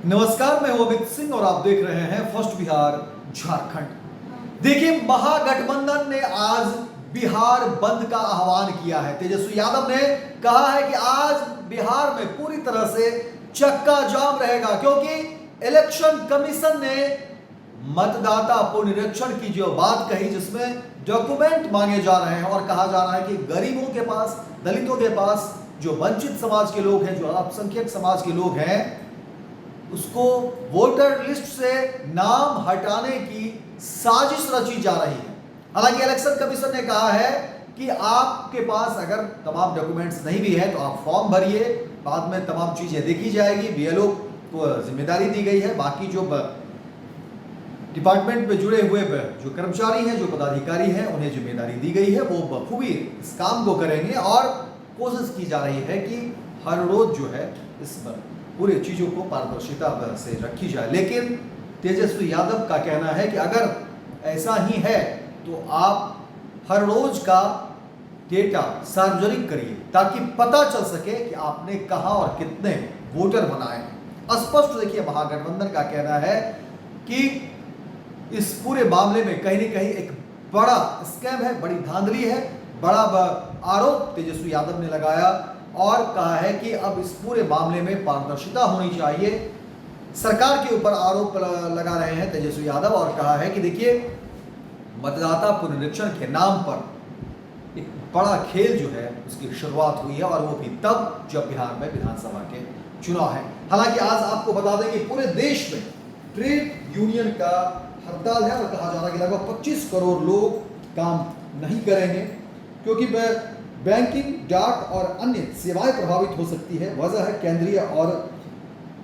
नमस्कार, मैं हूं अमित सिंह और आप देख रहे हैं फर्स्ट बिहार झारखंड। देखिए, महागठबंधन ने आज बिहार बंद का आह्वान किया है। तेजस्वी यादव ने कहा है कि आज बिहार में पूरी तरह से चक्का जाम रहेगा, क्योंकि इलेक्शन कमीशन ने मतदाता पुनरीक्षण की जो बात कही, जिसमें डॉक्यूमेंट मांगे जा रहे हैं और कहा जा रहा है कि गरीबों के पास, दलितों के पास, जो वंचित समाज के लोग हैं, जो अल्पसंख्यक समाज के लोग हैं, उसको वोटर लिस्ट से नाम हटाने की साजिश रची जा रही है। हालांकि इलेक्शन कमीशन ने कहा है कि आपके पास अगर तमाम डॉक्यूमेंट्स नहीं भी है तो आप फॉर्म भरिए, बाद में तमाम चीजें देखी जाएगी। बीएलओ को जिम्मेदारी दी गई है, बाकी जो डिपार्टमेंट में जुड़े हुए जो कर्मचारी हैं, जो पदाधिकारी हैं, उन्हें जिम्मेदारी दी गई है, वो बखूबी इस काम को करेंगे और कोशिश की जा रही है कि हर रोज जो है इस पूरे चीज़ों को पारदर्शिता से रखी जाए। लेकिन तेजस्वी यादव का कहना है कि अगर ऐसा ही है तो आप हर रोज का डेटा सार्वजनिक करिए, ताकि पता चल सके कि आपने कहां और कितने वोटर बनाए हैं। स्पष्ट देखिए, महागठबंधन का कहना है कि इस पूरे मामले में कहीं न कहीं एक बड़ा स्कैम है, बड़ी धांधली है, बड़ा आरोप तेजस्वी यादव ने लगाया और कहा है कि अब इस पूरे मामले में पारदर्शिता होनी चाहिए। सरकार के ऊपर आरोप लगा रहे हैं तेजस्वी यादव और कहा है कि देखिए, मतदाता पुनरीक्षण के नाम पर एक बड़ा खेल जो है उसकी शुरुआत हुई है, और वो भी तब जब बिहार में विधानसभा के चुनाव है। हालांकि आज आपको बता दें कि पूरे देश में ट्रेड यूनियन का हड़ताल है और कहा जा रहा है कि लगभग 25 करोड़ लोग काम नहीं करेंगे, क्योंकि बैंकिंग, डाक और अन्य सेवाएं प्रभावित हो सकती है। वजह है केंद्रीय और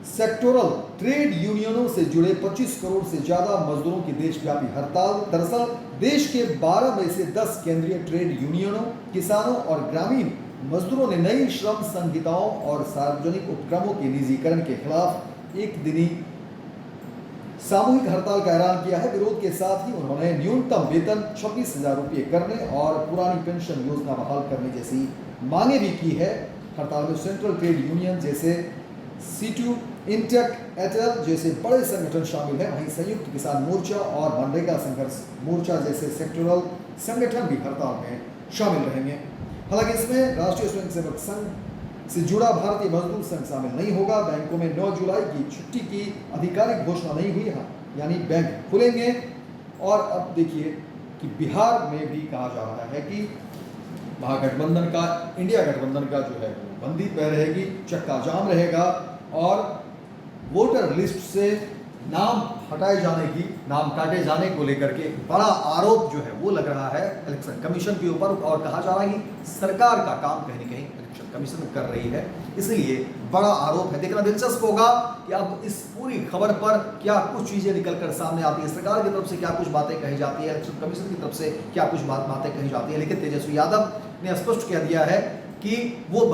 सेक्टोरल ट्रेड यूनियनों से जुड़े 25 करोड़ से ज्यादा मजदूरों की देशव्यापी हड़ताल। दरअसल देश के 12 में से 10 केंद्रीय ट्रेड यूनियनों, किसानों और ग्रामीण मजदूरों ने नई श्रम संहिताओं और सार्वजनिक उपक्रमों के निजीकरण के खिलाफ एक दिनी सामूहिक हड़ताल का ऐलान किया है। विरोध के साथ ही उन्होंने न्यूनतम वेतन 26,000 रुपये करने और पुरानी पेंशन योजना बहाल करने जैसी मांगे भी की है। हड़ताल में सेंट्रल ट्रेड यूनियन जैसे सीटू, इंटेक, एटेल जैसे बड़े संगठन शामिल हैं। वहीं संयुक्त किसान मोर्चा और मनरेगा संघर्ष मोर्चा जैसे सेक्टोरल संगठन भी हड़ताल में शामिल रहेंगे। हालांकि इसमें राष्ट्रीय स्वयंसेवक संघ से जुड़ा भारतीय मजदूर संघ शामिल नहीं होगा। बैंकों में 9 जुलाई की छुट्टी की आधिकारिक घोषणा नहीं हुई है, यानी बैंक खुलेंगे। और अब देखिए कि बिहार में भी कहा जा रहा है कि महागठबंधन का, इंडिया गठबंधन का जो है बंदी पे रहेगी, चक्का जाम रहेगा और वोटर लिस्ट से नाम हटाए जाने की, नाम काटे जाने को लेकर के बड़ा आरोप जो है वो लग रहा है इलेक्शन कमीशन के ऊपर, और कहा जा रहा है कि सरकार का काम कहीं न कहीं इलेक्शन कमीशन कर रही है, इसलिए बड़ा आरोप है। देखना दिलचस्प होगा कि अब इस पूरी खबर पर क्या कुछ चीजें निकलकर सामने आती है। सरकार की तरफ से क्या कुछ बातें कही जाती है, इलेक्शन कमीशन की तरफ से क्या कुछ बातें कही जाती है। लेकिन तेजस्वी यादव ने स्पष्ट कह दिया है कि वो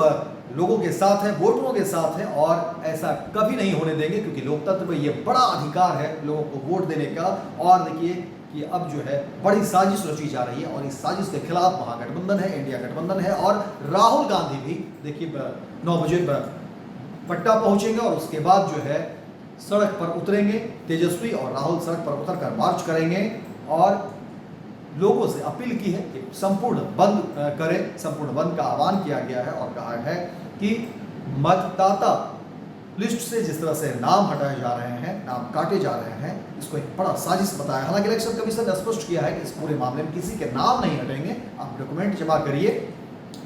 लोगों के साथ है, वोटरों के साथ है और ऐसा कभी नहीं होने देंगे, क्योंकि लोकतंत्र में ये बड़ा अधिकार है लोगों को वोट देने का। और देखिए कि अब जो है बड़ी साजिश रची जा रही है और इस साजिश के खिलाफ महागठबंधन है, इंडिया गठबंधन है, और राहुल गांधी भी देखिए 9 बजे पटना पहुंचेंगे और उसके बाद जो है सड़क पर उतरेंगे। तेजस्वी और राहुल सड़क पर उतरकर मार्च करेंगे और लोगों से अपील की है कि संपूर्ण बंद करें। संपूर्ण बंद का आह्वान किया गया है और कहा है कि मतदाता लिस्ट से जिस तरह से नाम हटाए जा रहे हैं, नाम काटे जा रहे हैं, इसको एक बड़ा साजिश बताया। हालांकि इलेक्शन कमीशन ने स्पष्ट किया है कि इस पूरे मामले में किसी के नाम नहीं हटेंगे, आप डॉक्यूमेंट जमा करिए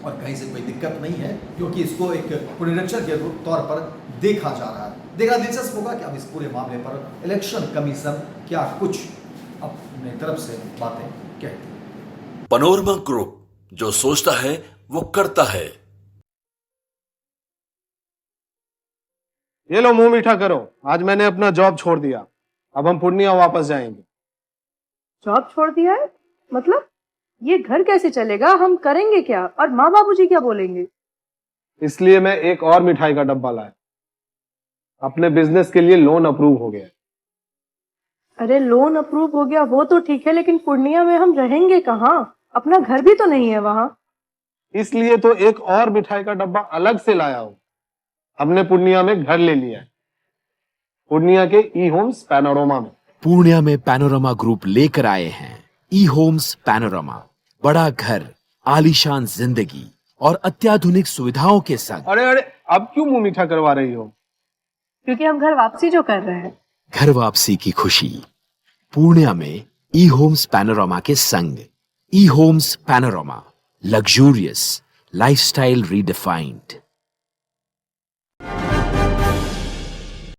और कहीं से कोई दिक्कत नहीं है, क्योंकि इसको एक पुनरीक्षण के तौर पर देखा जा रहा है। देखना दिलचस्प होगा कि अब इस पूरे मामले पर इलेक्शन कमीशन क्या कुछ अपने तरफ से बातें कहती है। पनोरमा ग्रुप, जो सोचता है वो करता है। ये लो, मुंह मीठा करो। आज मैंने अपना जॉब छोड़ दिया, अब हम पूर्णिया वापस जाएंगे। जॉब छोड़ दिया है? मतलब ये घर कैसे चलेगा? हम करेंगे क्या? और माँ बाबूजी क्या बोलेंगे? इसलिए मैं एक और मिठाई का डब्बा लाया। अपने बिजनेस के लिए लोन अप्रूव हो गया। अरे लोन अप्रूव हो गया वो तो ठीक है, लेकिन पूर्णिया में हम रहेंगे कहाँ? अपना घर भी तो नहीं है वहां। इसलिए तो एक और मिठाई का डब्बा अलग से लाया हूं। हमने पूर्णिया में घर ले लिया है। पूर्णिया के ई होम्स पैनोरमा में। पूर्णिया में पैनोरमा ग्रुप लेकर आए हैं ई होम्स पैनोरमा। बड़ा घर, आलीशान जिंदगी और अत्याधुनिक सुविधाओं के संग। अरे अरे, अब क्यों मुंह मीठा करवा रही हो? क्योंकि हम घर वापसी जो कर रहे हैं। घर वापसी की खुशी पूर्णिया में ई होम्स पैनोरमा के संग। E Homes Panorama, luxurious lifestyle redefined.